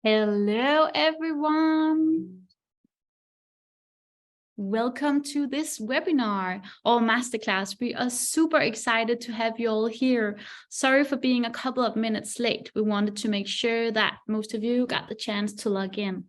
Hello, everyone. Welcome to this webinar or masterclass. We are super excited to have you all here. Sorry for being a couple of minutes late. We wanted to make sure that most of you got the chance to log in.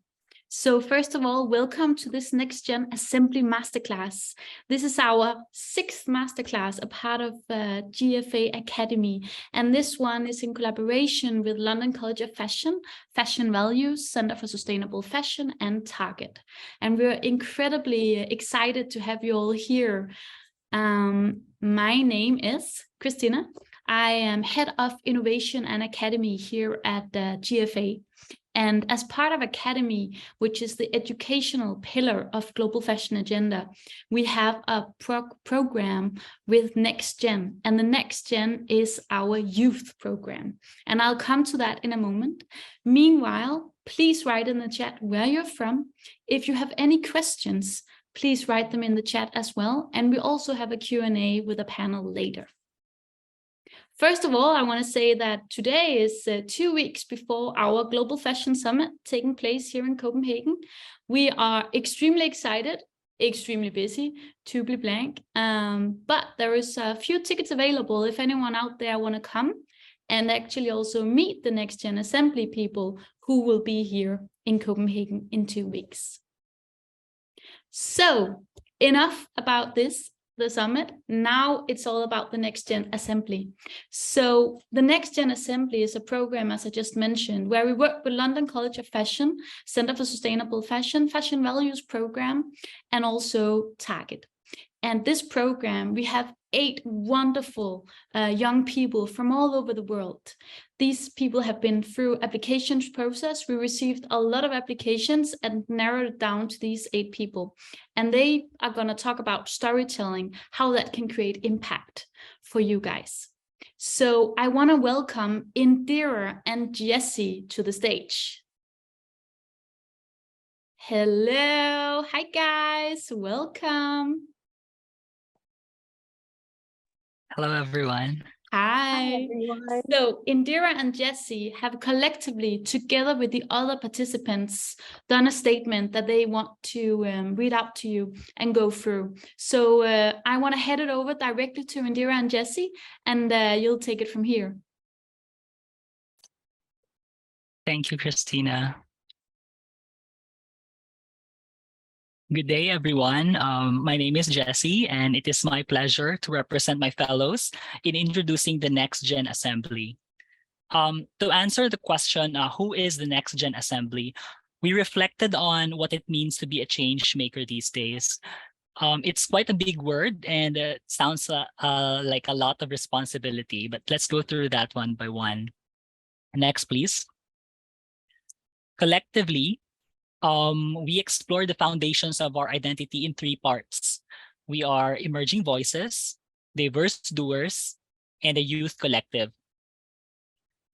So first of all, welcome to this Next Gen Assembly Masterclass. This is our 6th masterclass, a part of GFA Academy. And this one is in collaboration with London College of Fashion, Fashion Values, Center for Sustainable Fashion, and Target. And we're incredibly excited to have you all here. My name is Christina. I am Head of Innovation and Academy here at GFA. And as part of Academy, which is the educational pillar of Global Fashion Agenda, we have a program with Next Gen. And the Next Gen is our youth program. And I'll come to that in a moment. Meanwhile, please write in the chat where you're from. If you have any questions, please write them in the chat as well. And we also have a Q&A with a panel later. First of all, I want to say that today is 2 weeks before our Global Fashion Summit taking place here in Copenhagen. We are extremely excited, extremely busy, to be blank, but there is a few tickets available if anyone out there want to come and actually also meet the Next Gen Assembly people who will be here in Copenhagen in 2 weeks. So enough about the summit. Now it's all about the Next Gen Assembly. So the Next Gen Assembly is a program, as I just mentioned, where we work with London College of Fashion, Center for Sustainable Fashion, Fashion Values Program, and also Target. And this program, we have 8 wonderful young people from all over the world. These people have been through applications process. We received a lot of applications and narrowed it down to these 8 people. And they are going to talk about storytelling, how that can create impact for you guys. So I want to welcome Indira and Jesse to the stage. Hello. Hi, guys. Welcome. Hello, everyone. Hi. Everyone. So Indira and Jesse have collectively, together with the other participants, done a statement that they want to read out to you and go through. So I want to head it over directly to Indira and Jesse, and you'll take it from here. Thank you, Christina. Good day, everyone. My name is Jesse, and it is my pleasure to represent my fellows in introducing the Next Gen Assembly. To answer the question, who is the Next Gen Assembly, we reflected on what it means to be a change maker these days. It's quite a big word, and it sounds like a lot of responsibility, but let's go through that one by one. Next, please. Collectively, we explore the foundations of our identity in 3 parts. We are emerging voices, diverse doers, and a youth collective.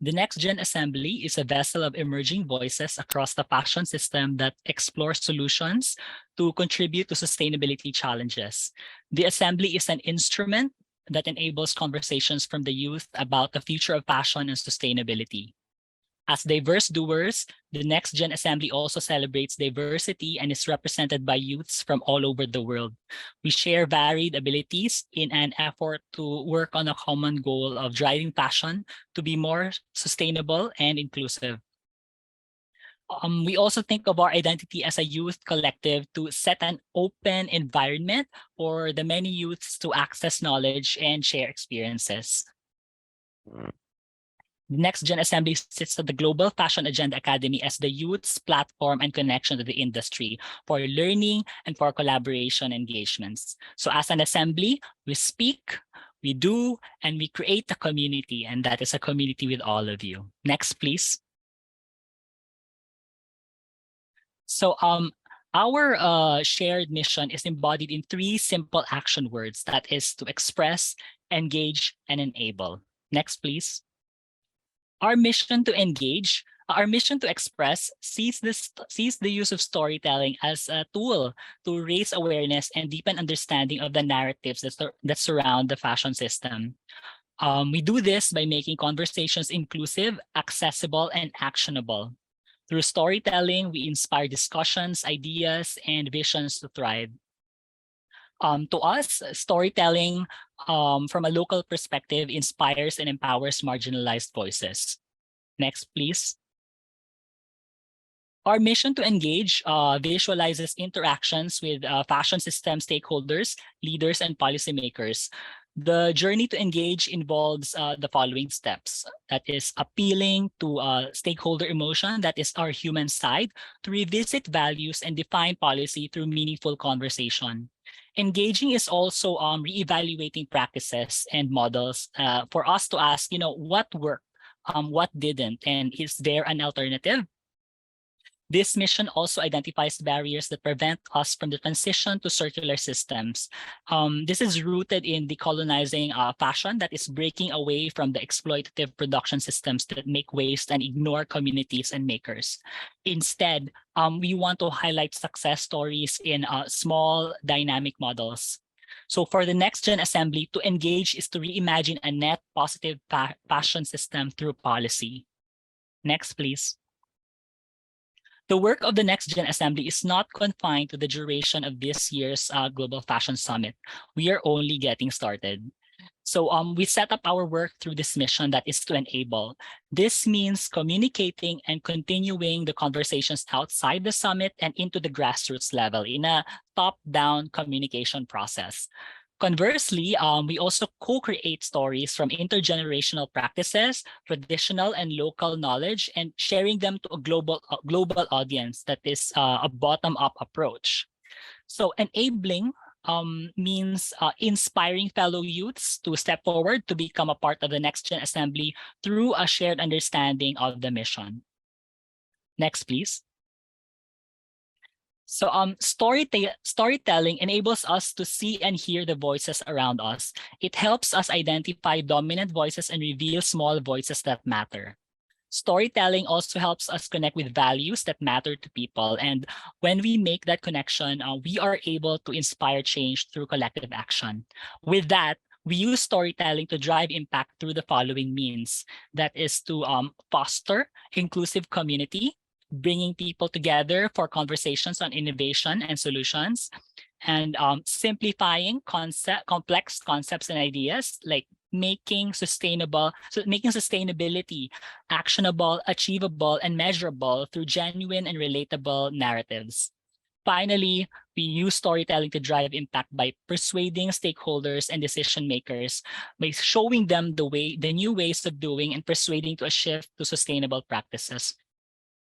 The Next Gen Assembly is a vessel of emerging voices across the fashion system that explores solutions to contribute to sustainability challenges. The Assembly is an instrument that enables conversations from the youth about the future of fashion and sustainability. As diverse doers, the Next Gen Assembly also celebrates diversity and is represented by youths from all over the world. We share varied abilities in an effort to work on a common goal of driving fashion to be more sustainable and inclusive. We also think of our identity as a youth collective to set an open environment for the many youths to access knowledge and share experiences. The Next Gen Assembly sits at the Global Fashion Agenda Academy as the youth's platform and connection to the industry for learning and for collaboration engagements. So as an assembly, we speak, we do, and we create a community, and that is a community with all of you. Next, please. So our shared mission is embodied in 3 simple action words, that is to express, engage, and enable. Next, please. Our mission to engage, our mission to express sees the use of storytelling as a tool to raise awareness and deepen understanding of the narratives that surround the fashion system. We do this by making conversations inclusive, accessible, and actionable. Through storytelling, we inspire discussions, ideas, and visions to thrive. To us, storytelling from a local perspective inspires and empowers marginalized voices. Next, please. Our mission to engage visualizes interactions with fashion system stakeholders, leaders, and policymakers. The journey to engage involves the following steps. That is appealing to stakeholder emotion, that is our human side, to revisit values and define policy through meaningful conversation. Engaging is also reevaluating practices and models for us to ask, what worked, what didn't, and is there an alternative? This mission also identifies barriers that prevent us from the transition to circular systems. This is rooted in decolonizing fashion that is breaking away from the exploitative production systems that make waste and ignore communities and makers. Instead, we want to highlight success stories in small dynamic models. So for the next gen assembly, to engage is to reimagine a net positive fashion system through policy. Next, please. The work of the Next Gen Assembly is not confined to the duration of this year's Global Fashion Summit. We are only getting started. So we set up our work through this mission that is to enable. This means communicating and continuing the conversations outside the summit and into the grassroots level in a top-down communication process. Conversely, we also co-create stories from intergenerational practices, traditional and local knowledge, and sharing them to a global audience that is a bottom-up approach. So enabling means inspiring fellow youths to step forward to become a part of the Next Gen Assembly through a shared understanding of the mission. Next, please. So storytelling enables us to see and hear the voices around us. It helps us identify dominant voices and reveal small voices that matter. Storytelling also helps us connect with values that matter to people. And when we make that connection, we are able to inspire change through collective action. With that, we use storytelling to drive impact through the following means. That is to foster inclusive community, bringing people together for conversations on innovation and solutions, and simplifying complex concepts and ideas, like making sustainability actionable, achievable, and measurable through genuine and relatable narratives. Finally, we use storytelling to drive impact by persuading stakeholders and decision makers, by showing them the new ways of doing and persuading to a shift to sustainable practices.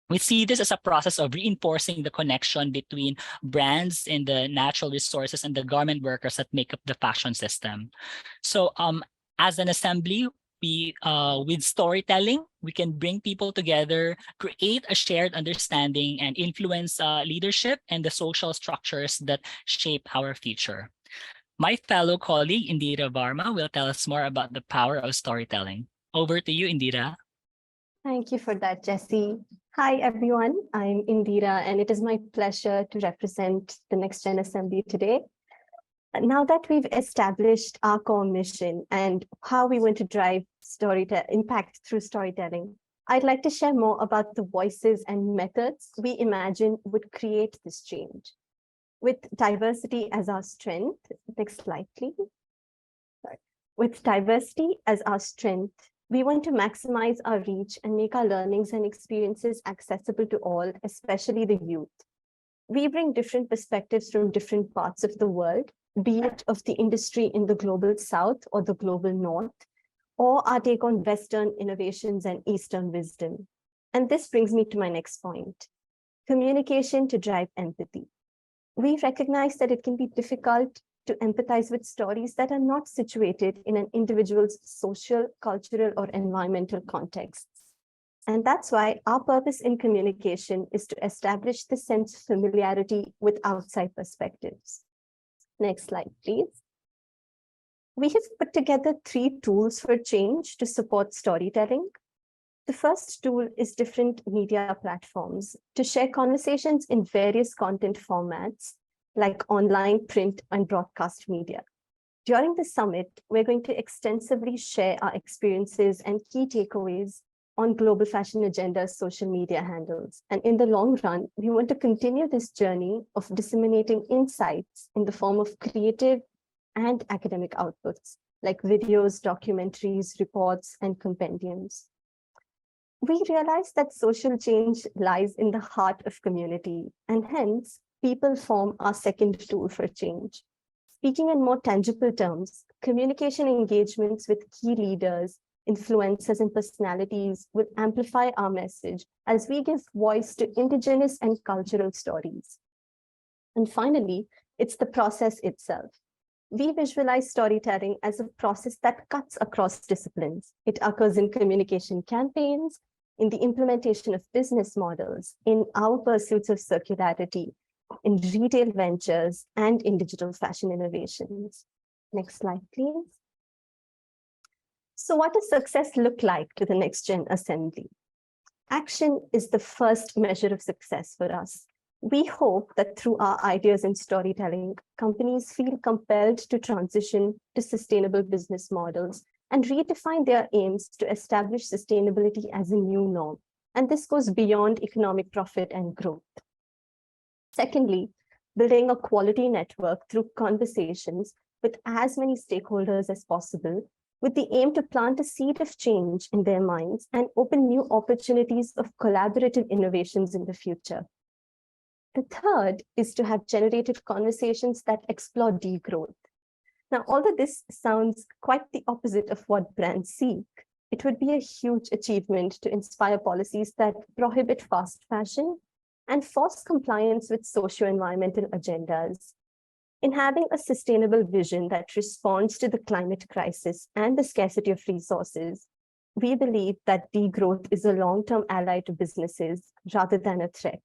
We see this as a process of reinforcing the connection between brands and the natural resources and the garment workers that make up the fashion system. So as an assembly, with storytelling, we can bring people together, create a shared understanding, and influence leadership and the social structures that shape our future. My fellow colleague, Indira Varma, will tell us more about the power of storytelling. Over to you, Indira. Thank you for that, Jesse. Hi, everyone. I'm Indira, and it is my pleasure to represent the Next Gen Assembly today. Now that we've established our core mission and how we want to drive impact through storytelling, I'd like to share more about the voices and methods we imagine would create this change. With diversity as our strength, next slide, please. Sorry. With diversity as our strength, we want to maximize our reach and make our learnings and experiences accessible to all, especially the youth. We bring different perspectives from different parts of the world, be it of the industry in the global South or the global North, or our take on Western innovations and Eastern wisdom. And this brings me to my next point: communication to drive empathy. We recognize that it can be difficult to empathize with stories that are not situated in an individual's social, cultural, or environmental contexts. And that's why our purpose in communication is to establish the sense of familiarity with outside perspectives. Next slide, please. We have put together 3 tools for change to support storytelling. The first tool is different media platforms to share conversations in various content formats, like online, print, and broadcast media. During the summit, we're going to extensively share our experiences and key takeaways on Global Fashion Agenda's social media handles. And in the long run, we want to continue this journey of disseminating insights in the form of creative and academic outputs, like videos, documentaries, reports, and compendiums. We realize that social change lies in the heart of community, and hence, people form our second tool for change. Speaking in more tangible terms, communication engagements with key leaders, influencers, and personalities will amplify our message as we give voice to indigenous and cultural stories. And finally, it's the process itself. We visualize storytelling as a process that cuts across disciplines. It occurs in communication campaigns, in the implementation of business models, in our pursuits of circularity, in retail ventures, and in digital fashion innovations. Next slide, please. So what does success look like to the Next Gen Assembly? Action is the first measure of success for us. We hope that through our ideas and storytelling, companies feel compelled to transition to sustainable business models and redefine their aims to establish sustainability as a new norm. And this goes beyond economic profit and growth. Secondly, building a quality network through conversations with as many stakeholders as possible, with the aim to plant a seed of change in their minds and open new opportunities of collaborative innovations in the future. The third is to have generated conversations that explore degrowth. Now, although this sounds quite the opposite of what brands seek, it would be a huge achievement to inspire policies that prohibit fast fashion and force compliance with socio-environmental agendas. In having a sustainable vision that responds to the climate crisis and the scarcity of resources, we believe that degrowth is a long-term ally to businesses rather than a threat.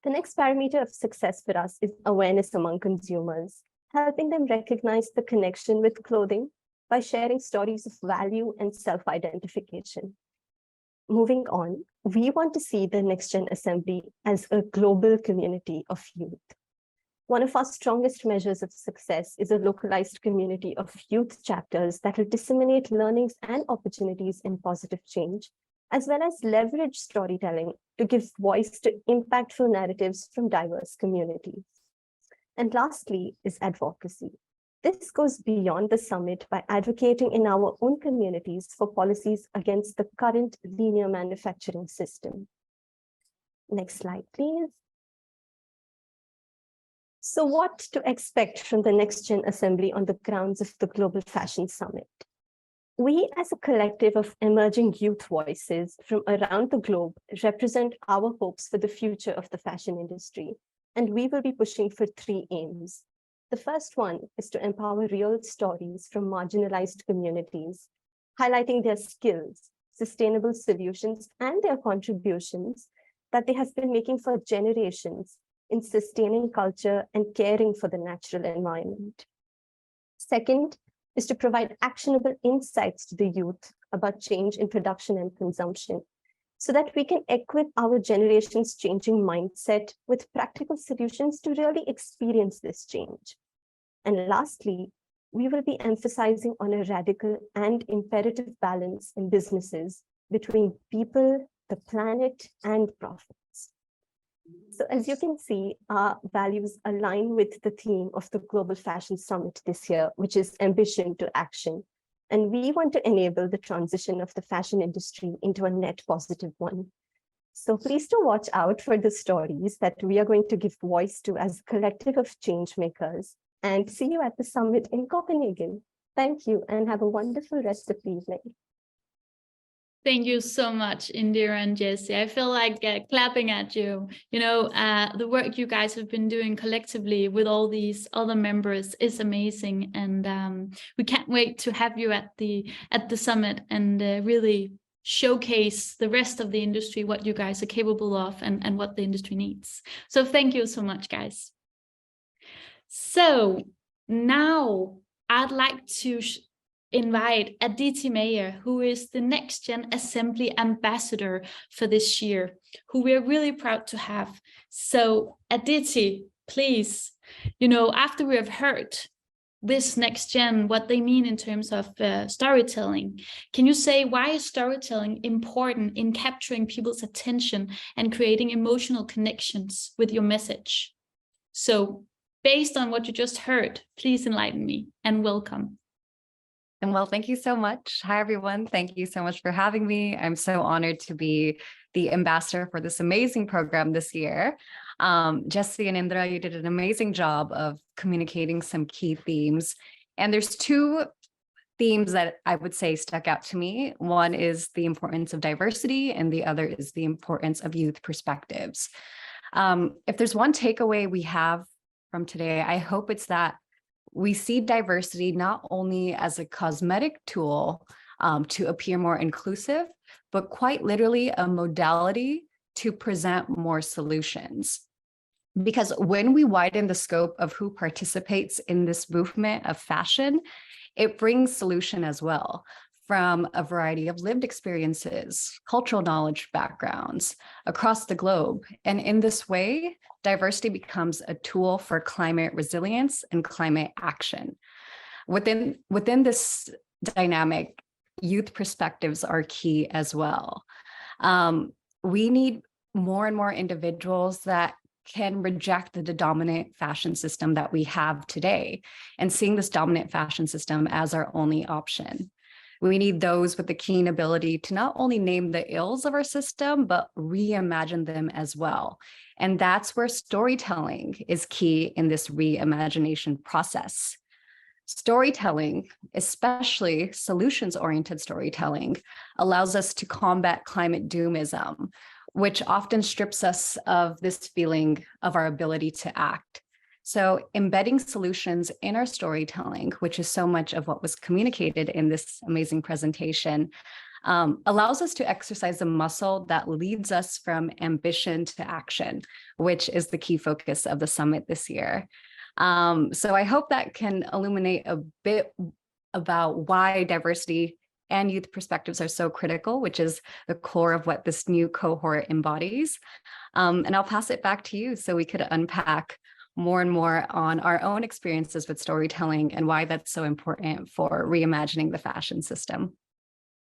The next parameter of success for us is awareness among consumers, helping them recognize the connection with clothing by sharing stories of value and self-identification. Moving on, we want to see the Next Gen Assembly as a global community of youth. One of our strongest measures of success is a localized community of youth chapters that will disseminate learnings and opportunities in positive change, as well as leverage storytelling to give voice to impactful narratives from diverse communities. And lastly is advocacy. This goes beyond the summit by advocating in our own communities for policies against the current linear manufacturing system. Next slide, please. So what to expect from the Next Gen Assembly on the grounds of the Global Fashion Summit? We, as a collective of emerging youth voices from around the globe, represent our hopes for the future of the fashion industry, and we will be pushing for 3 aims. The first one is to empower real stories from marginalized communities, highlighting their skills, sustainable solutions, and their contributions that they have been making for generations in sustaining culture and caring for the natural environment. Second is to provide actionable insights to the youth about change in production and consumption, so that we can equip our generation's changing mindset with practical solutions to really experience this change. And lastly, we will be emphasizing on a radical and imperative balance in businesses between people, the planet, and profits. So as you can see, our values align with the theme of the Global Fashion Summit this year, which is ambition to action. And we want to enable the transition of the fashion industry into a net positive one. So please do watch out for the stories that we are going to give voice to as a collective of change makers, and see you at the summit in Copenhagen. Thank you and have a wonderful rest of the evening. Thank you so much, Indira and Jesse. I feel like clapping at you. You know, the work you guys have been doing collectively with all these other members is amazing, and we can't wait to have you at the summit and really showcase the rest of the industry, what you guys are capable of, and what the industry needs. So thank you so much, guys. So now I'd like to invite Aditi Mayer, who is the Next Gen Assembly Ambassador for this year, who we're really proud to have. So Aditi, please, you know, after we have heard this next gen, what they mean in terms of storytelling. Can you say, why is storytelling important in capturing people's attention and creating emotional connections with your message? So based on what you just heard, please enlighten me, and welcome. And well, thank you so much. Hi, everyone. Thank you so much for having me. I'm so honored to be the ambassador for this amazing program this year. Jesse and Indra, you did an amazing job of communicating some key themes. And there's two themes that I would say stuck out to me. One is the importance of diversity, and the other is the importance of youth perspectives. If there's one takeaway we have from today, I hope it's that we see diversity not only as a cosmetic tool to appear more inclusive, but quite literally a modality to present more solutions. Because when we widen the scope of who participates in this movement of fashion, it brings solution as well, from a variety of lived experiences, cultural knowledge backgrounds across the globe. And in this way, diversity becomes a tool for climate resilience and climate action. Within this dynamic, youth perspectives are key as well. We need more and more individuals that can reject the dominant fashion system that we have today and seeing this dominant fashion system as our only option. We need those with the keen ability to not only name the ills of our system, but reimagine them as well. And that's where storytelling is key in this reimagination process. Storytelling, especially solutions-oriented storytelling, allows us to combat climate doomism, which often strips us of this feeling of our ability to act. So embedding solutions in our storytelling, which is so much of what was communicated in this amazing presentation, allows us to exercise a muscle that leads us from ambition to action, which is the key focus of the summit this year. So I hope that can illuminate a bit about why diversity and youth perspectives are so critical, which is the core of what this new cohort embodies. And I'll pass it back to you so we could unpack more and more on our own experiences with storytelling and why that's so important for reimagining the fashion system.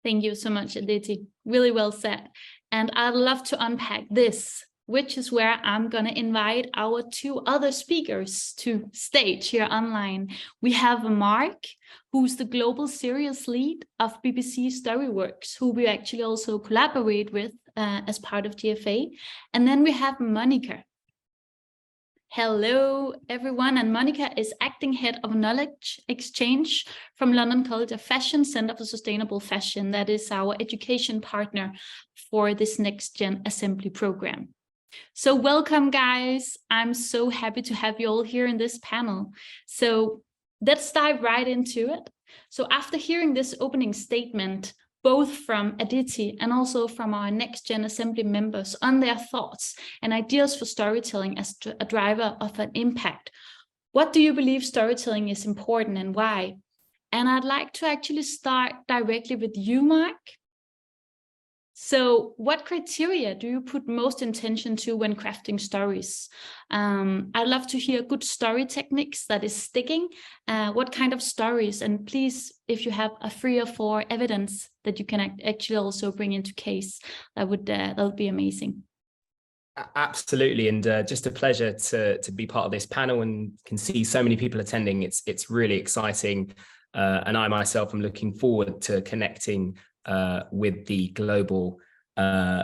Thank you so much, Aditi. Really well said. And I'd love to unpack this, which is where I'm going to invite our two other speakers to stage here online. We have Mark, who's the global series lead of BBC StoryWorks, who we actually also collaborate with as part of GFA. And then we have Monica. Hello, everyone. And Monica is acting head of knowledge exchange from London College of Fashion Center for Sustainable Fashion. That is our education partner for this Next Gen Assembly program. So welcome, guys. I'm so happy to have you all here in this panel. So let's dive right into it. So after hearing this opening statement, both from Aditi and also from our Next Gen Assembly members on their thoughts and ideas for storytelling as a driver of an impact, what do you believe storytelling is important and why? And I'd like to actually start directly with you, Mark. So what criteria do you put most attention to when crafting stories? I'd love to hear good story techniques that is sticking. What kind of stories? And please, if you have a 3 or 4 evidence that you can actually also bring into case, that would be amazing. Absolutely, and just a pleasure to be part of this panel and can see so many people attending. It's really exciting, and I myself am looking forward to connecting with the global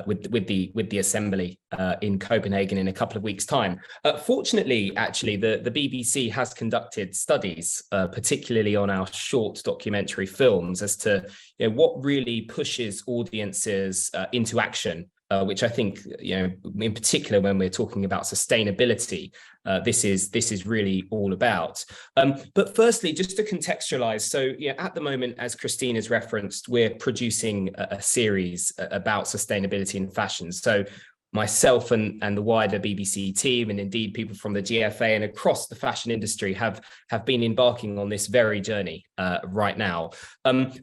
with the assembly in Copenhagen in a couple of weeks' time. Fortunately, actually, the BBC has conducted studies, particularly on our short documentary films, as to what really pushes audiences into action. Which I think, in particular, when we're talking about sustainability, this is really all about. But firstly, just to contextualize, so at the moment, as Christina's referenced, we're producing a series about sustainability in fashion. So myself and the wider BBC team, and indeed people from the GFA and across the fashion industry have been embarking on this very journey right now.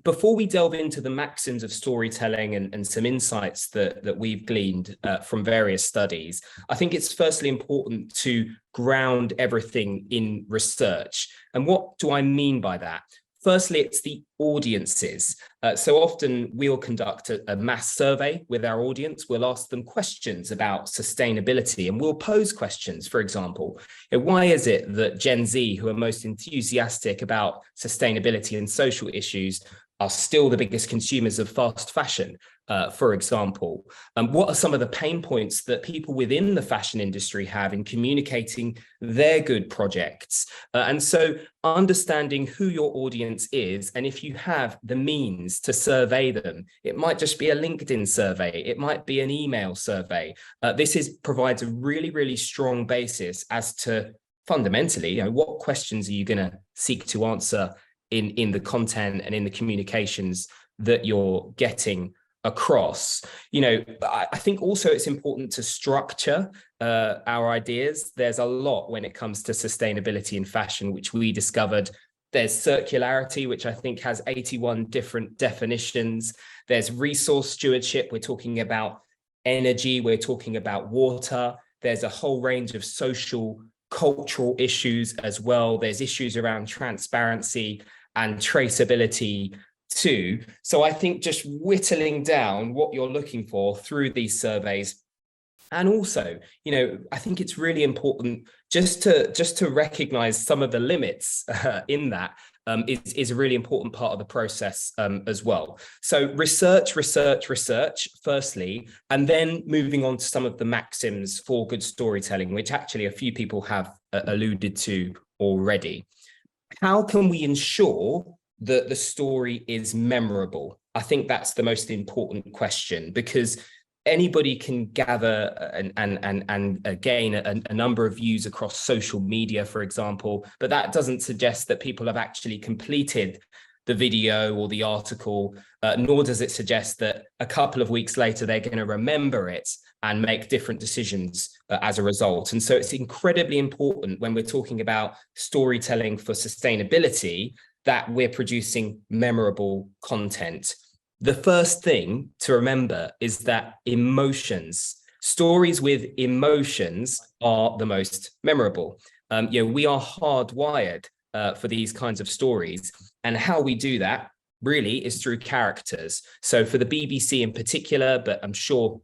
Before we delve into the maxims of storytelling and some insights that we've gleaned from various studies, I think it's firstly important to ground everything in research. And what do I mean by that? Firstly, it's the audiences. So often we'll conduct a mass survey with our audience. We'll ask them questions about sustainability, and we'll pose questions. For example, why is it that Gen Z, who are most enthusiastic about sustainability and social issues, are still the biggest consumers of fast fashion, for example? What are some of the pain points that people within the fashion industry have in communicating their good projects? And so understanding who your audience is, and if you have the means to survey them, it might just be a LinkedIn survey, it might be an email survey. Provides a really, really strong basis as to fundamentally, what questions are you going to seek to answer in the content and in the communications that you're getting across. I think also it's important to structure our ideas. There's a lot when it comes to sustainability in fashion, which we discovered. There's circularity, which I think has 81 different definitions. There's resource stewardship. We're talking about energy. We're talking about water. There's a whole range of social, cultural issues as well. There's issues around transparency and traceability too. So I think just whittling down what you're looking for through these surveys. And also, I think it's really important just to recognize some of the limits in that is a really important part of the process as well. So research, firstly, and then moving on to some of the maxims for good storytelling, which actually a few people have alluded to already. How can we ensure that the story is memorable? I think that's the most important question, because anybody can gather and gain a number of views across social media, for example, but that doesn't suggest that people have actually completed the video or the article, nor does it suggest that a couple of weeks later they're going to remember it and make different decisions as a result. And so it's incredibly important when we're talking about storytelling for sustainability that we're producing memorable content. The first thing to remember is that stories with emotions are the most memorable. We are hardwired for these kinds of stories. And how we do that really is through characters. So for the BBC in particular, but I'm sure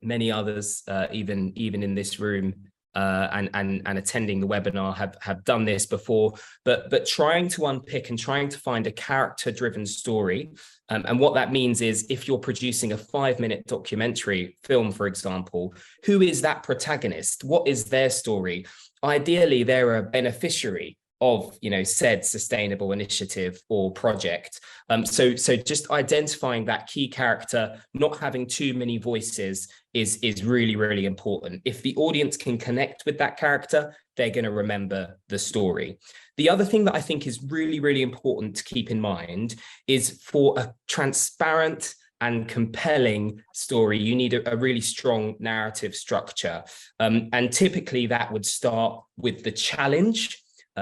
many others, even in this room and attending the webinar have done this before, but trying to unpick and trying to find a character-driven story. And what that means is if you're producing a 5-minute documentary film, for example, who is that protagonist? What is their story? Ideally, they're a beneficiary of said sustainable initiative or project. So just identifying that key character, not having too many voices is really, really important. If the audience can connect with that character, they're going to remember the story. The other thing that I think is really, really important to keep in mind is for a transparent and compelling story, you need a really strong narrative structure. And typically that would start with the challenge.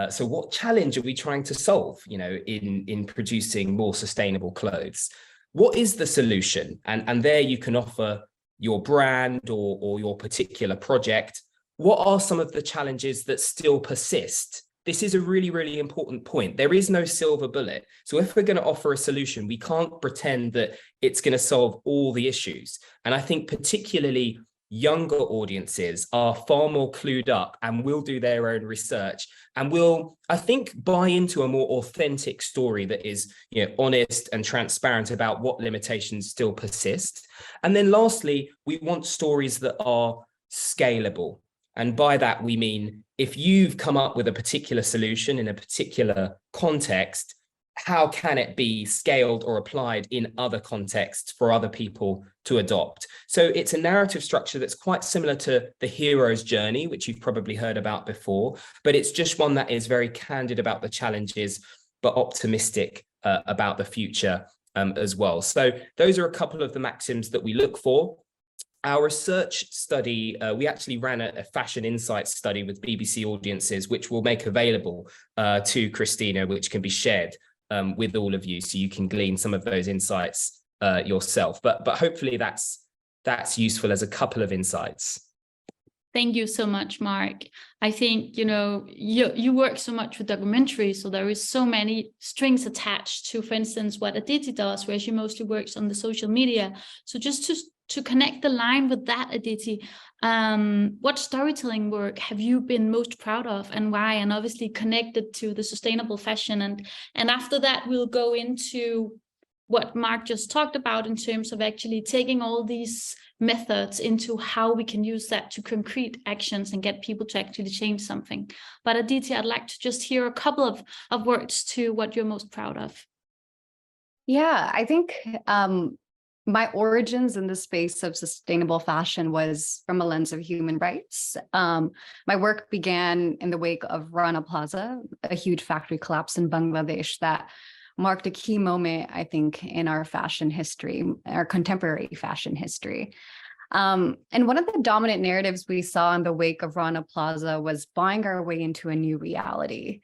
So what challenge are we trying to solve, in producing more sustainable clothes? What is the solution? And there you can offer your brand or your particular project. What are some of the challenges that still persist? This is a really, really important point. There is no silver bullet. So if we're going to offer a solution, we can't pretend that it's going to solve all the issues. And I think particularly younger audiences are far more clued up and will do their own research and will, I think, buy into a more authentic story that is, honest and transparent about what limitations still persist. And then lastly, we want stories that are scalable. And by that, we mean if you've come up with a particular solution in a particular context, how can it be scaled or applied in other contexts for other people to adopt? So it's a narrative structure that's quite similar to the hero's journey, which you've probably heard about before, but it's just one that is very candid about the challenges, but optimistic about the future as well. So those are a couple of the maxims that we look for. Our research study, we actually ran a fashion insights study with BBC audiences, which we'll make available to Christina, which can be shared with all of you, so you can glean some of those insights yourself. But hopefully that's useful as a couple of insights. Thank you so much, Mark. I think, you work so much with documentaries, so there is so many strings attached to, for instance, what Aditi does, where she mostly works on the social media. So just to connect the line with that, Aditi, what storytelling work have you been most proud of, and why? And obviously connected to the sustainable fashion. And after that, we'll go into what Mark just talked about in terms of actually taking all these methods into how we can use that to concrete actions and get people to actually change something. But Aditi, I'd like to just hear a couple of words to what you're most proud of. Yeah, I think my origins in the space of sustainable fashion was from a lens of human rights. My work began in the wake of Rana Plaza, a huge factory collapse in Bangladesh that marked a key moment, I think, in our fashion history, our contemporary fashion history. And one of the dominant narratives we saw in the wake of Rana Plaza was buying our way into a new reality.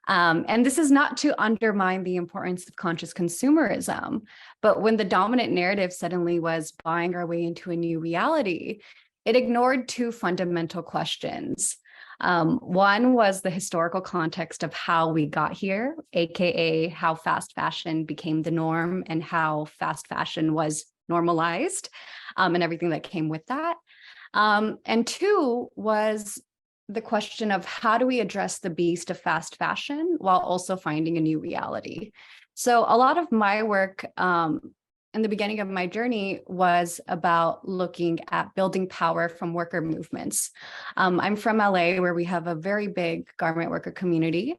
And this is not to undermine the importance of conscious consumerism, but when the dominant narrative suddenly was buying our way into a new reality, it ignored two fundamental questions. One was the historical context of how we got here, aka how fast fashion became the norm and how fast fashion was normalized, and everything that came with that. And two was the question of how do we address the beast of fast fashion while also finding a new reality. So a lot of my work in the beginning of my journey was about looking at building power from worker movements. I'm from LA, where we have a very big garment worker community.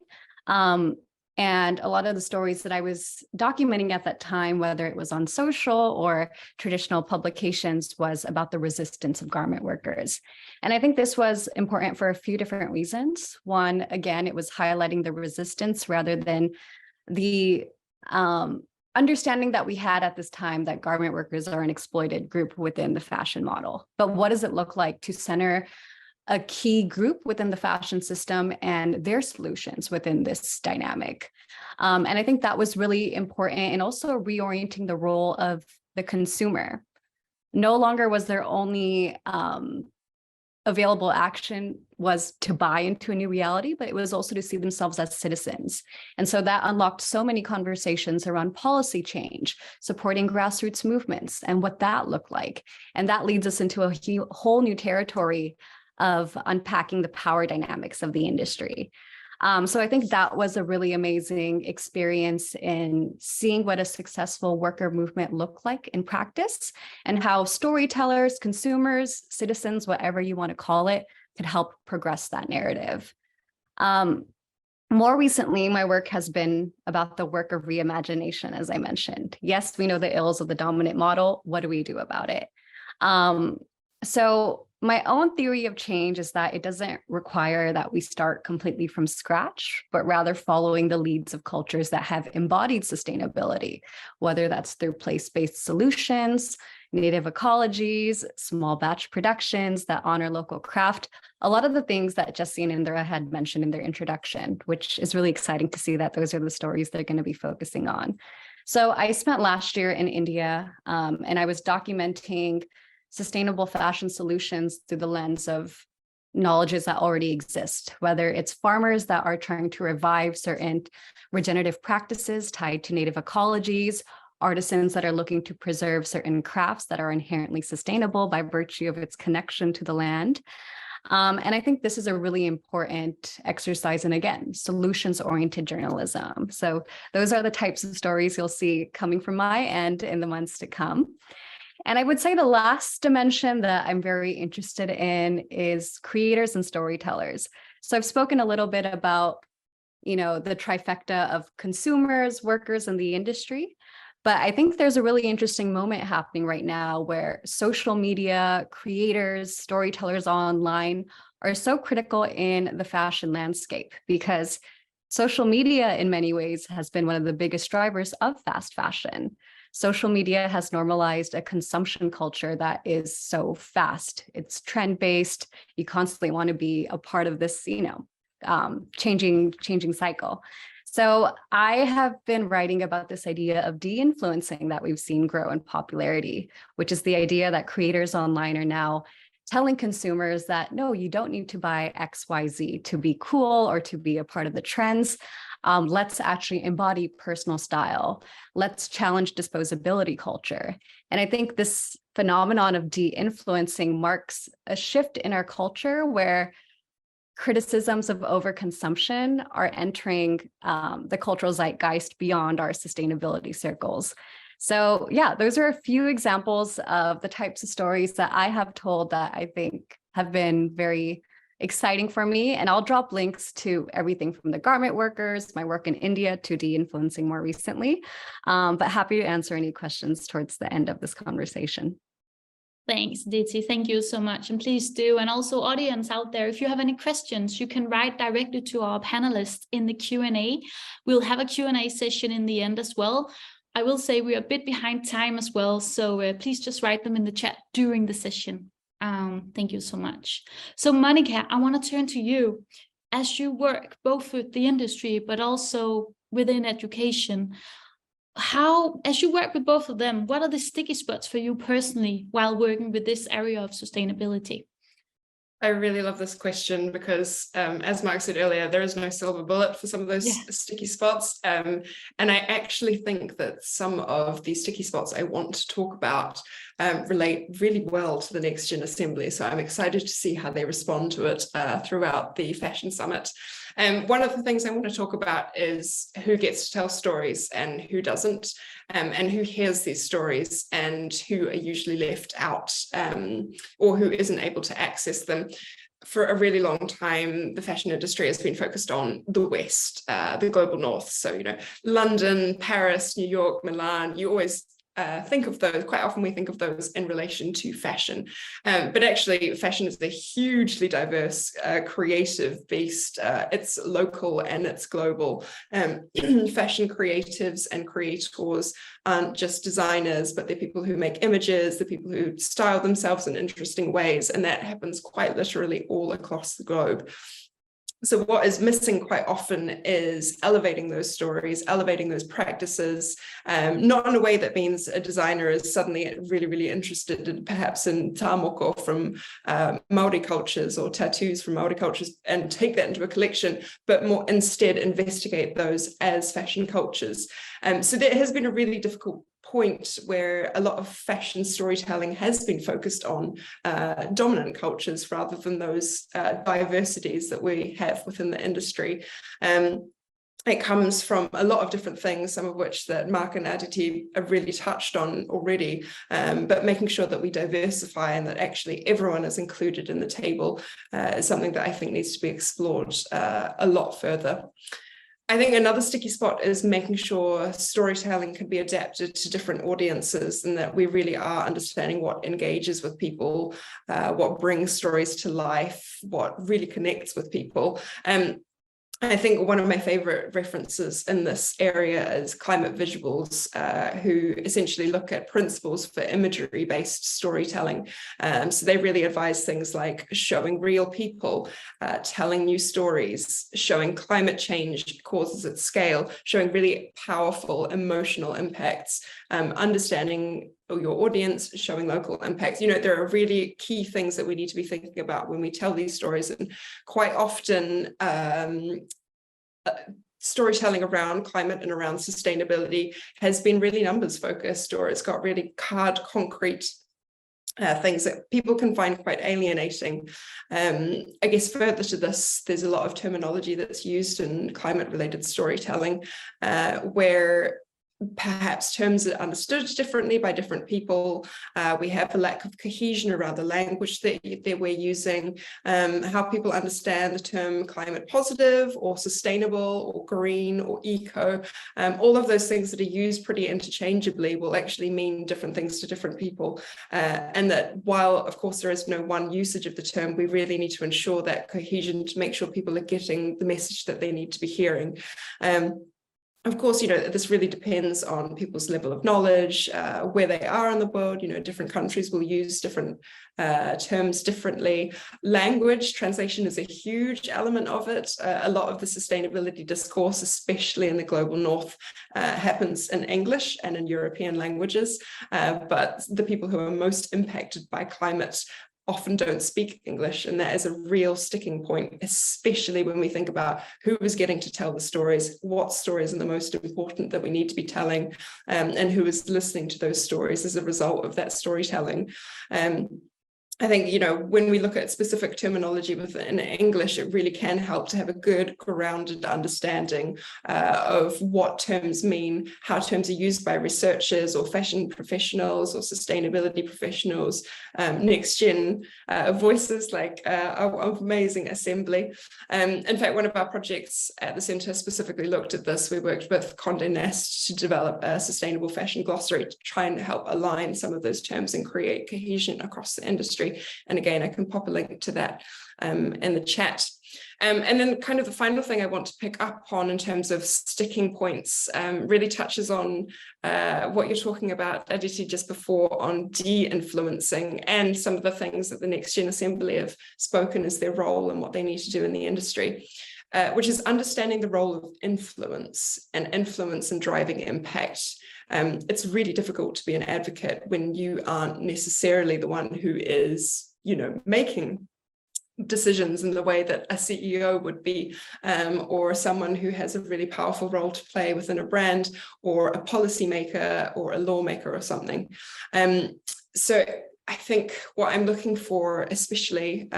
And a lot of the stories that I was documenting at that time, whether it was on social or traditional publications, was about the resistance of garment workers. And I think this was important for a few different reasons. One, again, it was highlighting the resistance rather than the understanding that we had at this time that garment workers are an exploited group within the fashion model. But what does it look like to center a key group within the fashion system and their solutions within this dynamic? And I think that was really important, and also reorienting the role of the consumer. No longer was there only available action was to buy into a new reality, but it was also to see themselves as citizens. And so that unlocked so many conversations around policy change, supporting grassroots movements and what that looked like. And that leads us into a whole new territory of unpacking the power dynamics of the industry. So I think that was a really amazing experience in seeing what a successful worker movement looked like in practice, and how storytellers, consumers, citizens, whatever you want to call it, could help progress that narrative. More recently, my work has been about the work of reimagination, as I mentioned. Yes, we know the ills of the dominant model. What do we do about it? So my own theory of change is that it doesn't require that we start completely from scratch, but rather following the leads of cultures that have embodied sustainability, whether that's through place-based solutions, native ecologies, small batch productions that honor local craft, a lot of the things that Jesse and Indra had mentioned in their introduction, which is really exciting to see that those are the stories they're going to be focusing on. So I spent last year in India, and I was documenting sustainable fashion solutions through the lens of knowledges that already exist, whether it's farmers that are trying to revive certain regenerative practices tied to native ecologies, artisans that are looking to preserve certain crafts that are inherently sustainable by virtue of its connection to the land. And I think this is a really important exercise in, again, solutions-oriented journalism. So those are the types of stories you'll see coming from my end in the months to come. And I would say the last dimension that I'm very interested in is creators and storytellers. So I've spoken a little bit about, the trifecta of consumers, workers, and the industry. But I think there's a really interesting moment happening right now where social media, creators, storytellers online are so critical in the fashion landscape, because social media in many ways has been one of the biggest drivers of fast fashion. social media has normalized a consumption culture that is so fast. It's trend-based. You constantly want to be a part of this, changing cycle. So I have been writing about this idea of de-influencing that we've seen grow in popularity, which is the idea that creators online are now telling consumers that, no, you don't need to buy XYZ to be cool or to be a part of the trends. Let's actually embody personal style. Let's challenge disposability culture. And I think this phenomenon of de-influencing marks a shift in our culture where criticisms of overconsumption are entering the cultural zeitgeist beyond our sustainability circles. So yeah, those are a few examples of the types of stories that I have told that I think have been very exciting for me. And I'll drop links to everything from the garment workers, my work in India, to de-influencing more recently. But happy to answer any questions towards the end of this conversation. Thanks, Aditi. Thank you so much. And please do. And also audience out there, if you have any questions, you can write directly to our panelists in the Q&A. We'll have a Q&A session in the end as well. I will say we're a bit behind time as well. So please just write them in the chat during the session. Thank you so much. So Monica, I want to turn to you. As you work both with the industry, but also within education, as you work with both of them, what are the sticky spots for you personally while working with this area of sustainability? I really love this question because, as Mark said earlier, there is no silver bullet for some of those sticky spots. And I actually think that some of the sticky spots I want to talk about relate really well to the Next Gen Assembly. So I'm excited to see how they respond to it throughout the Fashion Summit. One of the things I want to talk about is who gets to tell stories and who doesn't, and who hears these stories and who are usually left out or who isn't able to access them. For a really long time, the fashion industry has been focused on the West, the global North. So, London, Paris, New York, Milan, you always think of those. Quite often we think of those in relation to fashion, but actually fashion is a hugely diverse creative beast. It's local and it's global. Fashion creatives and creators aren't just designers, but they're people who make images, the people who style themselves in interesting ways, and that happens quite literally all across the globe. So what is missing quite often is elevating those stories, elevating those practices, not in a way that means a designer is suddenly really, really interested in perhaps in tāmoko from Māori cultures or tattoos from Māori cultures and take that into a collection, but more instead investigate those as fashion cultures. So that has been a really difficult point where a lot of fashion storytelling has been focused on dominant cultures rather than those diversities that we have within the industry. It comes from a lot of different things, some of which that Mark and Aditi have really touched on already, but making sure that we diversify and that actually everyone is included in the table is something that I think needs to be explored a lot further. I think another sticky spot is making sure storytelling can be adapted to different audiences and that we really are understanding what engages with people, what brings stories to life, what really connects with people. I think one of my favorite references in this area is Climate Visuals, who essentially look at principles for imagery-based storytelling. So they really advise things like showing real people, telling new stories, showing climate change causes at scale, showing really powerful emotional impacts, understanding your audience, showing local impacts. There are really key things that we need to be thinking about when we tell these stories, and quite often storytelling around climate and around sustainability has been really numbers focused, or it's got really hard, concrete things that people can find quite alienating. I guess further to this, there's a lot of terminology that's used in climate related storytelling where perhaps terms are understood differently by different people. We have a lack of cohesion around the language that we're using, how people understand the term climate positive or sustainable or green or eco. All of those things that are used pretty interchangeably will actually mean different things to different people. And that while, of course, there is no one usage of the term, we really need to ensure that cohesion to make sure people are getting the message that they need to be hearing. Of course, this really depends on people's level of knowledge, where they are in the world. Different countries will use different terms differently. Language translation is a huge element of it. A lot of the sustainability discourse, especially in the global north, happens in English and in European languages. But the people who are most impacted by climate often don't speak English, and that is a real sticking point, especially when we think about who is getting to tell the stories, what stories are the most important that we need to be telling, and who is listening to those stories as a result of that storytelling. I think, when we look at specific terminology within English, it really can help to have a good grounded understanding of what terms mean, how terms are used by researchers or fashion professionals or sustainability professionals, next gen voices like our amazing assembly. In fact, one of our projects at the Centre specifically looked at this. We worked with Condé Nast to develop a sustainable fashion glossary to try and help align some of those terms and create cohesion across the industry. And again, I can pop a link to that in the chat. And then kind of the final thing I want to pick up on in terms of sticking points really touches on what you're talking about, Aditi, just before on de-influencing and some of the things that the Next Gen Assembly have spoken as their role and what they need to do in the industry. Which is understanding the role of influence and driving impact. It's really difficult to be an advocate when you aren't necessarily the one who is, making decisions in the way that a CEO would be, or someone who has a really powerful role to play within a brand, or a policymaker or a lawmaker or something. So I think what I'm looking for, especially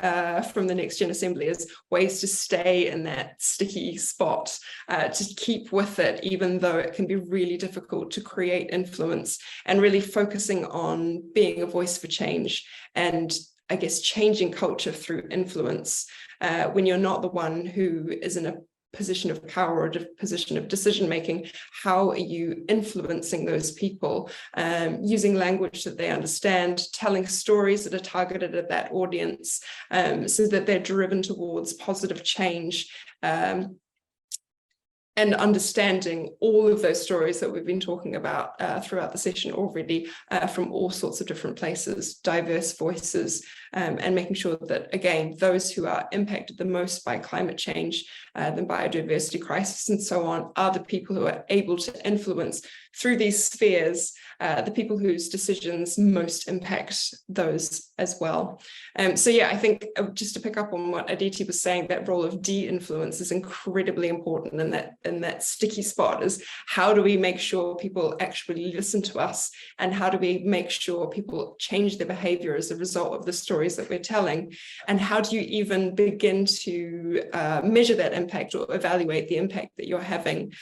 from the Next Gen Assembly, is ways to stay in that sticky spot, to keep with it, even though it can be really difficult to create influence, and really focusing on being a voice for change and, I guess, changing culture through influence. When you're not the one who is in a position of power or a position of decision making, how are you influencing those people, using language that they understand, telling stories that are targeted at that audience, so that they're driven towards positive change, and understanding all of those stories that we've been talking about throughout the session already, from all sorts of different places, diverse voices, and making sure that, again, those who are impacted the most by climate change, the biodiversity crisis and so on, are the people who are able to influence through these spheres, the people whose decisions most impact those as well. So yeah, I think just to pick up on what Aditi was saying, that role of de-influence is incredibly important in that sticky spot. Is how do we make sure people actually listen to us, and how do we make sure people change their behavior as a result of the stories that we're telling, and how do you even begin to measure that impact or evaluate the impact that you're having.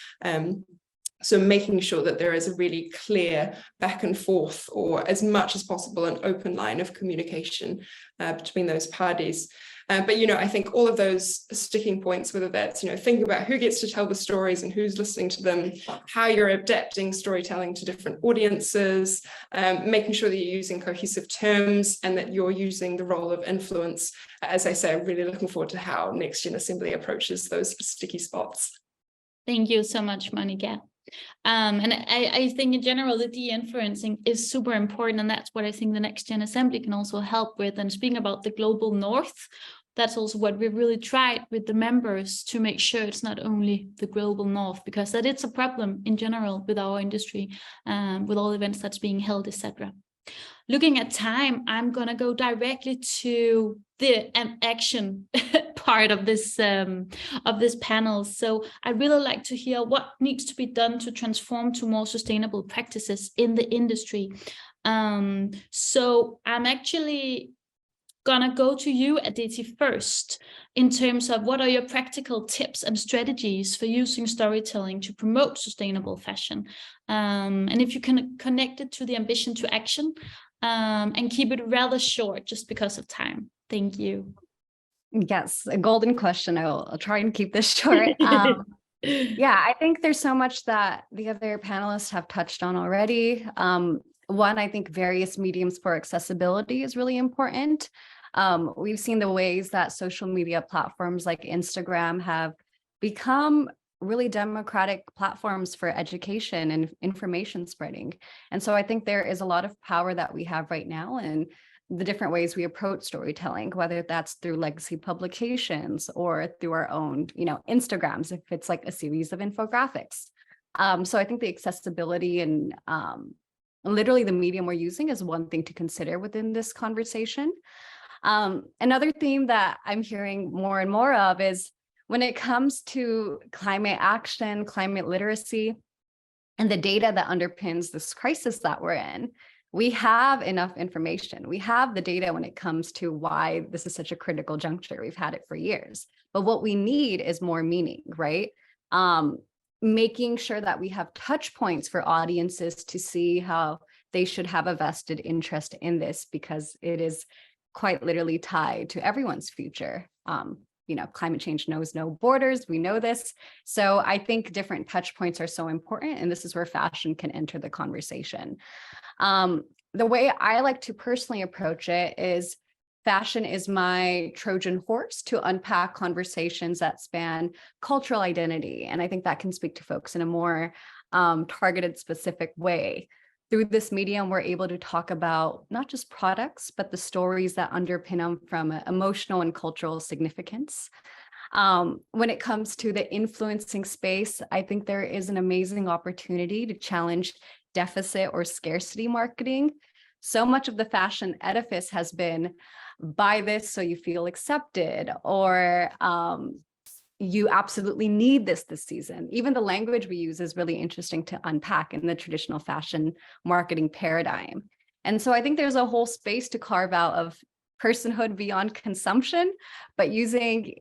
So making sure that there is a really clear back and forth, or as much as possible an open line of communication between those parties. But I think all of those sticking points, whether that's thinking about who gets to tell the stories and who's listening to them, how you're adapting storytelling to different audiences, making sure that you're using cohesive terms and that you're using the role of influence. As I say, I'm really looking forward to how Next Gen Assembly approaches those sticky spots. Thank you so much, Monica. And I think in general, the de-influencing is super important. And that's what I think the Next Gen Assembly can also help with. And speaking about the global north, that's also what we really tried with the members, to make sure it's not only the global north, because that it's a problem in general with our industry, with all events that's being held, etc. Looking at time, I'm going to go directly to the action part of this panel. So I'd really like to hear what needs to be done to transform to more sustainable practices in the industry. So I'm actually gonna go to you, Aditi, first, in terms of what are your practical tips and strategies for using storytelling to promote sustainable fashion, and if you can connect it to the ambition to action, and keep it rather short just because of time. Thank you. Yes, a golden question. I'll try and keep this short. Yeah, I think there's so much that the other panelists have touched on already. One, I think various mediums for accessibility is really important. We've seen the ways that social media platforms like Instagram have become really democratic platforms for education and information spreading. And so I think there is a lot of power that we have right now in the different ways we approach storytelling, whether that's through legacy publications or through our own, Instagrams, if it's like a series of infographics. So I think the accessibility and literally the medium we're using is one thing to consider within this conversation. Another theme that I'm hearing more and more of is when it comes to climate action, climate literacy, and the data that underpins this crisis that we're in, we have enough information. We have the data when it comes to why this is such a critical juncture. We've had it for years. But what we need is more meaning, right? Making sure that we have touch points for audiences to see how they should have a vested interest in this, because it is quite literally tied to everyone's future. Climate change knows no borders. We know this. So I think different touch points are so important. And this is where fashion can enter the conversation. The way I like to personally approach it is fashion is my Trojan horse to unpack conversations that span cultural identity. And I think that can speak to folks in a more targeted, specific way. Through this medium, we're able to talk about not just products, but the stories that underpin them from emotional and cultural significance. When it comes to the influencing space, I think there is an amazing opportunity to challenge deficit or scarcity marketing. So much of the fashion edifice has been buy this so you feel accepted, or you absolutely need this season. Even the language we use is really interesting to unpack in the traditional fashion marketing paradigm. And so I think there's a whole space to carve out of personhood beyond consumption, but using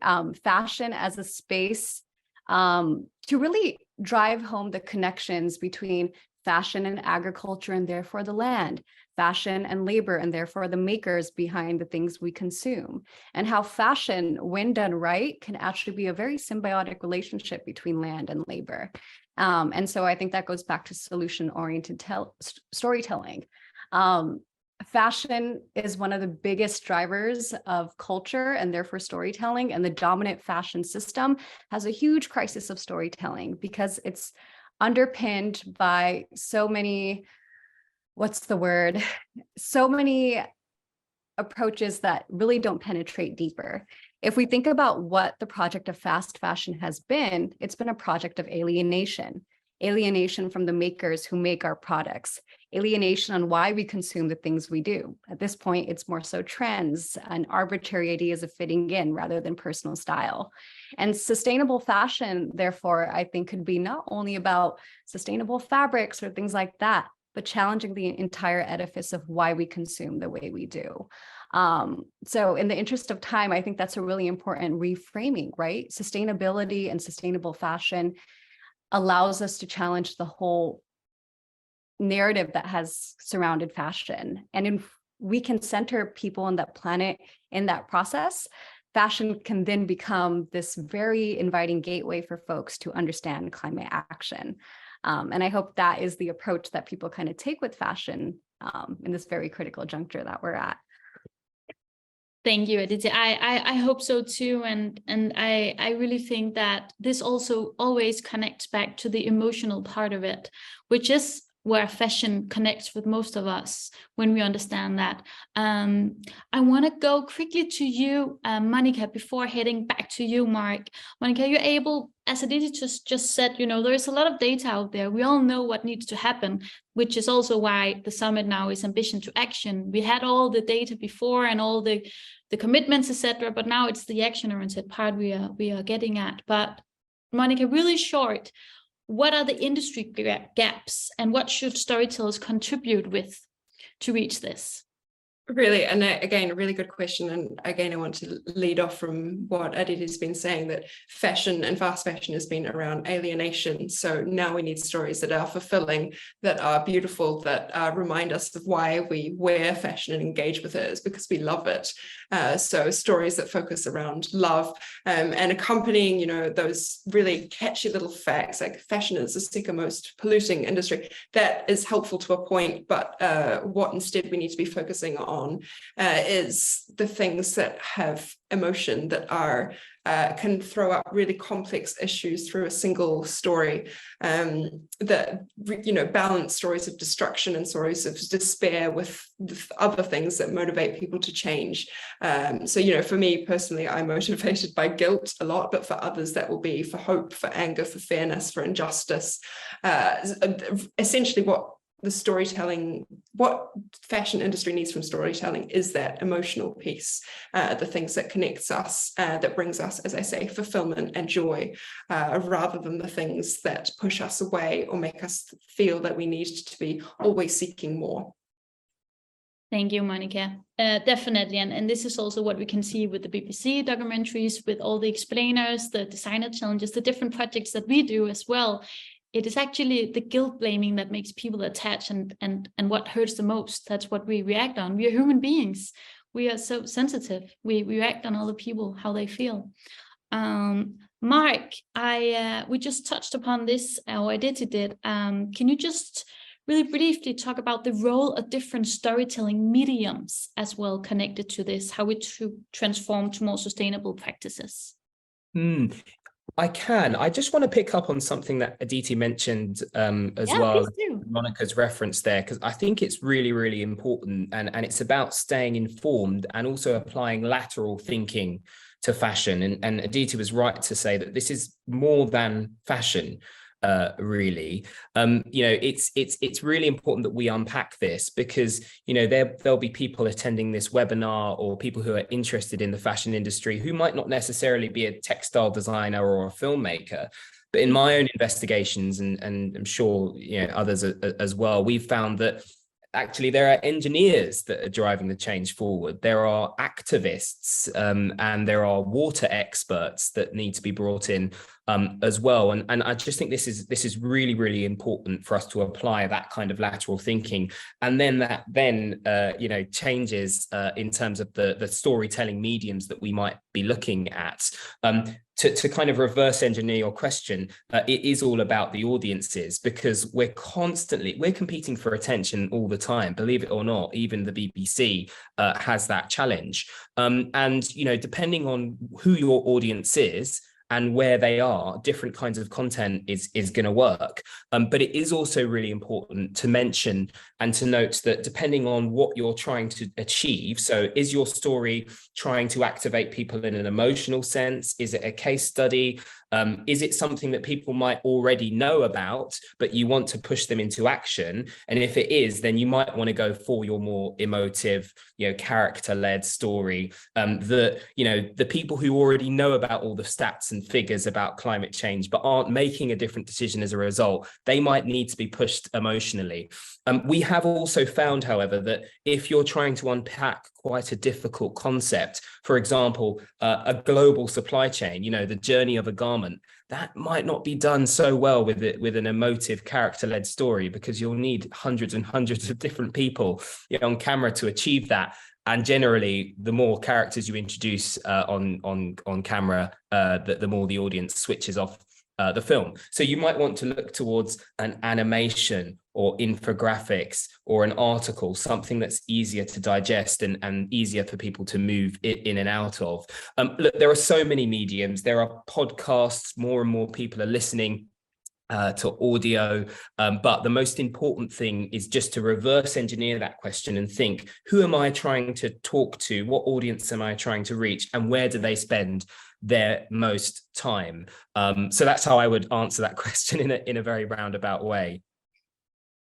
fashion as a space to really drive home the connections between fashion and agriculture and therefore the land, fashion and labor and therefore the makers behind the things we consume, and how fashion, when done right, can actually be a very symbiotic relationship between land and labor. And so I think that goes back to solution-oriented storytelling. Fashion is one of the biggest drivers of culture and therefore storytelling, and the dominant fashion system has a huge crisis of storytelling because it's underpinned by so many, so many approaches that really don't penetrate deeper. If we think about what the project of fast fashion has been, it's been a project of alienation from the makers who make our products, alienation on why we consume the things we do. At this point, it's more so trends and arbitrary ideas of fitting in rather than personal style. And sustainable fashion, therefore, I think could be not only about sustainable fabrics or things like that, but challenging the entire edifice of why we consume the way we do. So in the interest of time, I think that's a really important reframing, right? Sustainability and sustainable fashion allows us to challenge the whole narrative that has surrounded fashion. And if we can center people on that planet in that process, fashion can then become this very inviting gateway for folks to understand climate action. And I hope that is the approach that people kind of take with fashion in this very critical juncture that we're at. Thank you, Aditi. I hope so too. And I really think that this also always connects back to the emotional part of it, which is where fashion connects with most of us when we understand that. I want to go quickly to you, Monica, before heading back to you, Mark. Monica, you're able, as Aditi just said, there is a lot of data out there. We all know what needs to happen, which is also why the summit now is ambition to action. We had all the data before and all the commitments, etc., but now it's the action-oriented part we are getting at. But Monica, really short, what are the industry gaps and what should storytellers contribute with to reach this? Really, and again, a really good question. And again, I want to lead off from what Aditi has been saying, that fashion and fast fashion has been around alienation. So now we need stories that are fulfilling, that are beautiful, that remind us of why we wear fashion and engage with it, is because we love it. So stories that focus around love and accompanying, those really catchy little facts, like fashion is the second most polluting industry. That is helpful to a point, but what instead we need to be focusing on is the things that have emotion, that are can throw up really complex issues through a single story, that, you know, balance stories of destruction and stories of despair with other things that motivate people to change. So, you know, for me personally, I'm motivated by guilt a lot, but for others that will be for hope, for anger, for fairness, for injustice. Essentially what fashion industry needs from storytelling is that emotional piece, the things that connects us, that brings us, as I say, fulfillment and joy, rather than the things that push us away or make us feel that we need to be always seeking more. Thank you, Monica. Definitely. And this is also what we can see with the BBC documentaries, with all the explainers, the designer challenges, the different projects that we do as well. It is actually the guilt blaming that makes people attach, and what hurts the most. That's what we react on. We are human beings. We are so sensitive. We react on other people, how they feel. Mark, we just touched upon this, or Aditi did. Can you just really briefly talk about the role of different storytelling mediums as well connected to this, how it should transform to more sustainable practices? I can. I just want to pick up on something that Aditi mentioned as well, Monica's reference there, because I think it's really, really important, and it's about staying informed and also applying lateral thinking to fashion. And Aditi was right to say that this is more than fashion. Really, you know, it's really important that we unpack this, because, you know, there'll be people attending this webinar, or people who are interested in the fashion industry who might not necessarily be a textile designer or a filmmaker. But in my own investigations, and I'm sure, you know, others as well, we've found that actually there are engineers that are driving the change forward. There are activists, and there are water experts that need to be brought in as well. And I just think this is really, really important for us to apply that kind of lateral thinking. And then that you know, changes in terms of the storytelling mediums that we might be looking at. To kind of reverse engineer your question, it is all about the audiences, because we're competing for attention all the time. Believe it or not, even the BBC has that challenge. And, you know, depending on who your audience is and where they are, different kinds of content is going to work. But it is also really important to mention and to note that depending on what you're trying to achieve, so is your story trying to activate people in an emotional sense? Is it a case study? Is it something that people might already know about, but you want to push them into action? And if it is, then you might want to go for your more emotive, you know, character-led story. That, you know, the people who already know about all the stats and figures about climate change, but aren't making a different decision as a result, they might need to be pushed emotionally. We have also found, however, that if you're trying to unpack quite a difficult concept, for example, a global supply chain, you know, the journey of a garment, that might not be done so well with an emotive character-led story, because you'll need hundreds and hundreds of different people, you know, on camera to achieve that. And generally, the more characters you introduce on camera, the more the audience switches off the film. So you might want to look towards an animation or infographics or an article, something that's easier to digest and easier for people to move in and out of. Look, there are so many mediums. There are podcasts. More and more people are listening to audio. But the most important thing is just to reverse engineer that question and think, who am I trying to talk to? What audience am I trying to reach? And where do they spend their most time? So that's how I would answer that question in a very roundabout way.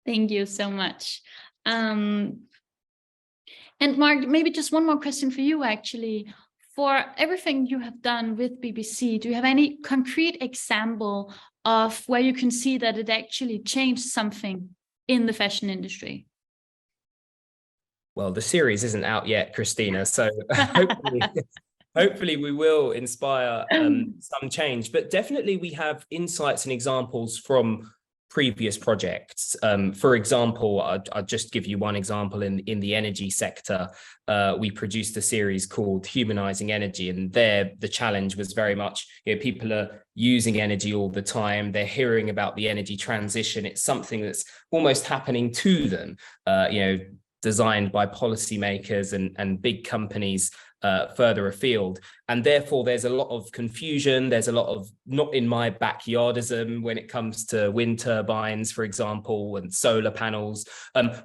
Thank you so much. And Mark, maybe just one more question for you, actually. For everything you have done with BBC, do you have any concrete example of where you can see that it actually changed something in the fashion industry? Well, the series isn't out yet, Christina, so hopefully we will inspire some change. But definitely we have insights and examples from previous projects. For example, I'll just give you one example in the energy sector. We produced a series called Humanizing Energy, and there the challenge was very much, you know, people are using energy all the time. They're hearing about the energy transition. It's something that's almost happening to them. You know, designed by policymakers and big companies further afield. And therefore, there's a lot of confusion. There's a lot of not in my backyardism when it comes to wind turbines, for example, and solar panels.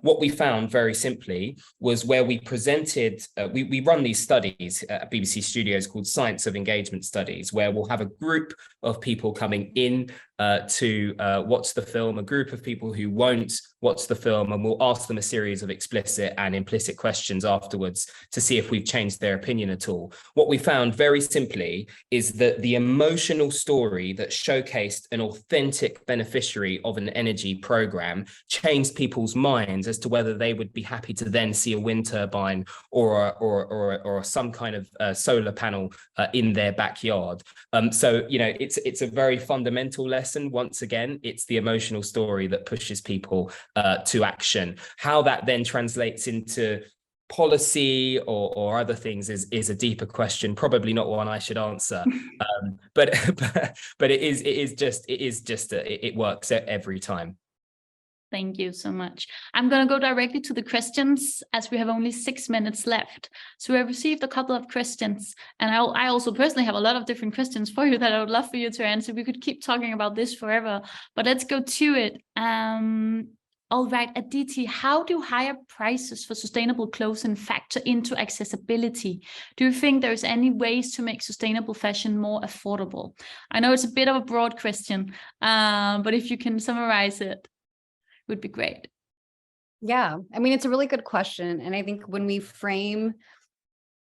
What we found very simply was where we presented, we run these studies at BBC Studios called Science of Engagement Studies, where we'll have a group of people coming in to watch the film, a group of people who won't watch the film, and we'll ask them a series of explicit and implicit questions afterwards to see if we've changed their opinion at all. What we found very simply is that the emotional story that showcased an authentic beneficiary of an energy program changed people's minds as to whether they would be happy to then see a wind turbine or some kind of solar panel in their backyard. So, you know, it's a very fundamental lesson. Once again, it's the emotional story that pushes people to action. How that then translates into policy or other things is a deeper question, probably not one I should answer. But it works every time. Thank you so much. I'm going to go directly to the questions as we have only 6 minutes left. So we have received a couple of questions, and I also personally have a lot of different questions for you that I would love for you to answer. We could keep talking about this forever, but let's go to it. All right, Aditi, how do higher prices for sustainable clothing factor into accessibility? Do you think there's any ways to make sustainable fashion more affordable? I know it's a bit of a broad question, but if you can summarize it, would be great. Yeah, I mean, it's a really good question. And I think when we frame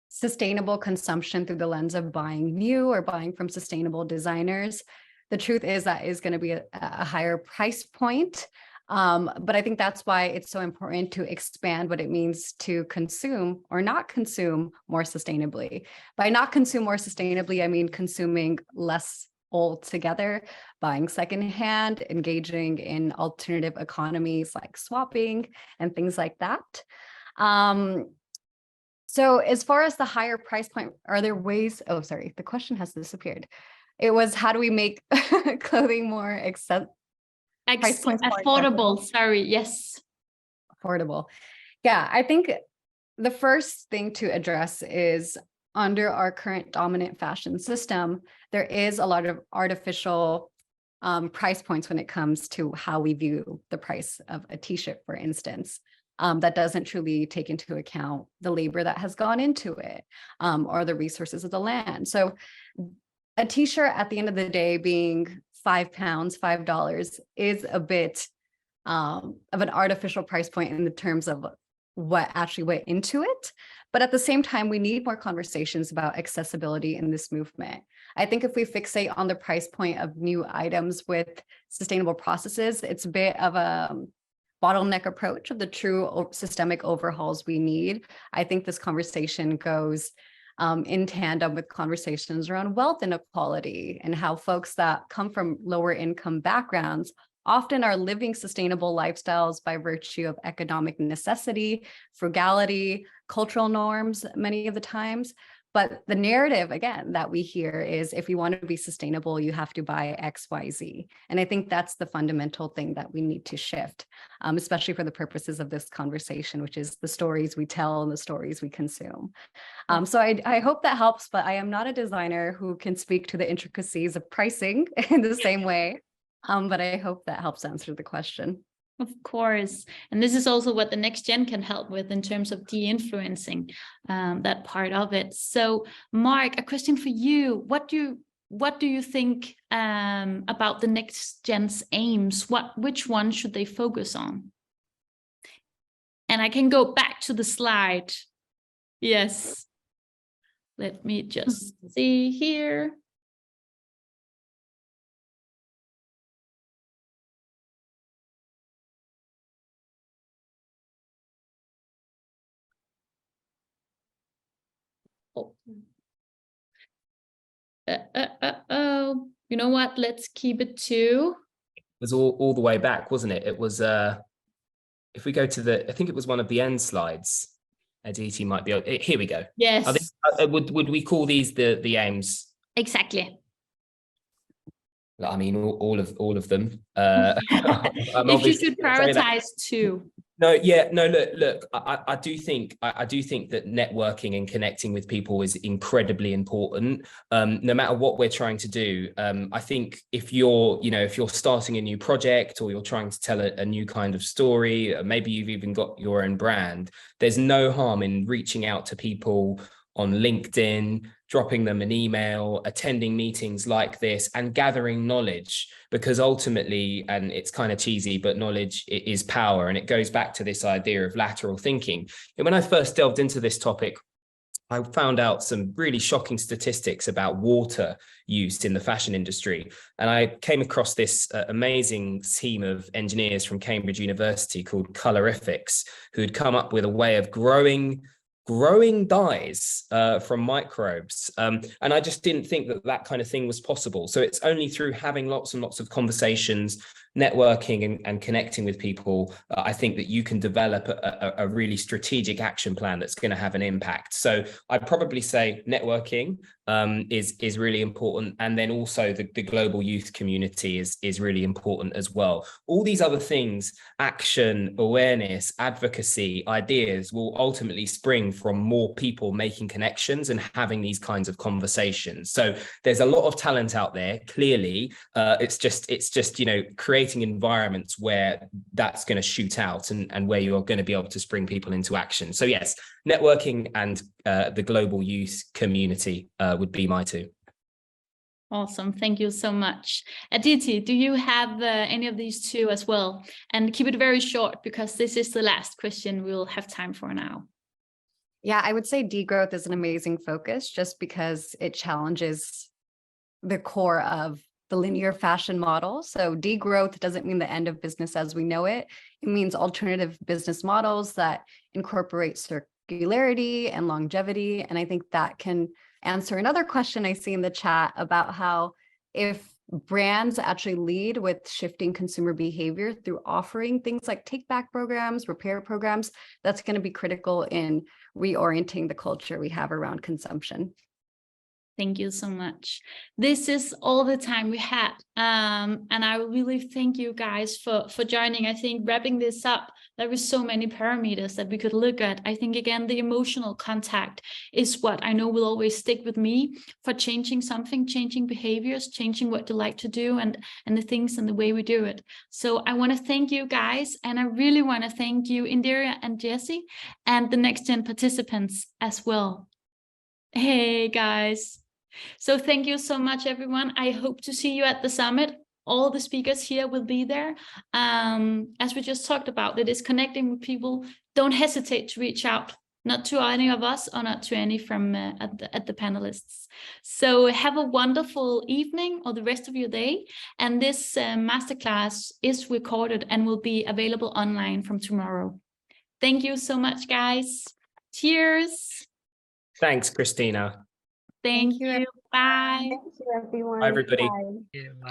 sustainable consumption through the lens of buying new or buying from sustainable designers, the truth is that is going to be a higher price point. But I think that's why it's so important to expand what it means to consume or not consume more sustainably. By not consume more sustainably, I mean consuming less altogether, buying secondhand, engaging in alternative economies like swapping and things like that. So as far as the higher price point, are there ways? Oh, sorry, the question has disappeared. It was, how do we make clothing more affordable? Sorry, yes. Affordable. Yeah, I think the first thing to address is, under our current dominant fashion system, there is a lot of artificial price points when it comes to how we view the price of a t-shirt, for instance, that doesn't truly take into account the labor that has gone into it, or the resources of the land. So a t-shirt at the end of the day being £5, $5 is a bit of an artificial price point in the terms of what actually went into it. But at the same time, we need more conversations about accessibility in this movement. I think if we fixate on the price point of new items with sustainable processes, it's a bit of a bottleneck approach of the true systemic overhauls we need. I think this conversation goes in tandem with conversations around wealth inequality and how folks that come from lower income backgrounds often are living sustainable lifestyles by virtue of economic necessity, frugality, cultural norms, many of the times. But the narrative, again, that we hear is, if you want to be sustainable, you have to buy X, Y, Z. And I think that's the fundamental thing that we need to shift, especially for the purposes of this conversation, which is the stories we tell and the stories we consume. So I hope that helps, but I am not a designer who can speak to the intricacies of pricing in the same way. But I hope that helps answer the question. Of course. And this is also what the next gen can help with in terms of de-influencing that part of it. So Mark, a question for you. What do you think about the next gen's aims? Which one should they focus on? And I can go back to the slide. Yes. Let me just see here. Oh, you know what? Let's keep it to. It was all the way back, wasn't it? It was if we go to I think it was one of the end slides. Aditi might be. Here we go. Yes. Would we call these the aims? Exactly. I mean, all of them. If you should prioritize two. No, yeah, no, look, I do think that networking and connecting with people is incredibly important. No matter what we're trying to do. I think if you're starting a new project or you're trying to tell a new kind of story, maybe you've even got your own brand, there's no harm in reaching out to people on LinkedIn, dropping them an email, attending meetings like this, and gathering knowledge, because ultimately, and it's kind of cheesy, but knowledge is power. And it goes back to this idea of lateral thinking. And when I first delved into this topic, I found out some really shocking statistics about water use in the fashion industry. And I came across this amazing team of engineers from Cambridge University called Colorifics, who had come up with a way of growing dyes from microbes. And I just didn't think that kind of thing was possible. So it's only through having lots and lots of conversations, networking and connecting with people, I think that you can develop a really strategic action plan that's going to have an impact. So I'd probably say networking is really important. And then also the global youth community is really important as well. All these other things, action, awareness, advocacy, ideas, will ultimately spring from more people making connections and having these kinds of conversations. So there's a lot of talent out there, clearly. It's just creating environments where that's going to shoot out and where you're going to be able to spring people into action. So yes, networking and the global youth community would be my two. Awesome. Thank you so much. Aditi, do you have any of these two as well? And keep it very short, because this is the last question we'll have time for now. Yeah, I would say degrowth is an amazing focus just because it challenges the core of the linear fashion model. So degrowth doesn't mean the end of business as we know it. It means alternative business models that incorporate circularity and longevity. And I think that can answer another question I see in the chat about how if brands actually lead with shifting consumer behavior through offering things like take back programs, repair programs, that's going to be critical in reorienting the culture we have around consumption. Thank you so much. This is all the time we had. And I really thank you guys for joining. I think wrapping this up, there were so many parameters that we could look at. I think, again, the emotional contact is what I know will always stick with me for changing something, changing behaviors, changing what you like to do and the things and the way we do it. So I want to thank you guys. And I really want to thank you, Indira and Jesse, and the Next Gen participants as well. Hey, guys. So thank you so much, everyone. I hope to see you at the summit. All the speakers here will be there. As we just talked about, it is connecting with people. Don't hesitate to reach out, not to any of us or not to any from at the panelists. So have a wonderful evening or the rest of your day. And this masterclass is recorded and will be available online from tomorrow. Thank you so much, guys. Cheers. Thanks, Christina. Thank you. Bye. Thank you, everyone. Bye, everybody. Bye. Yeah.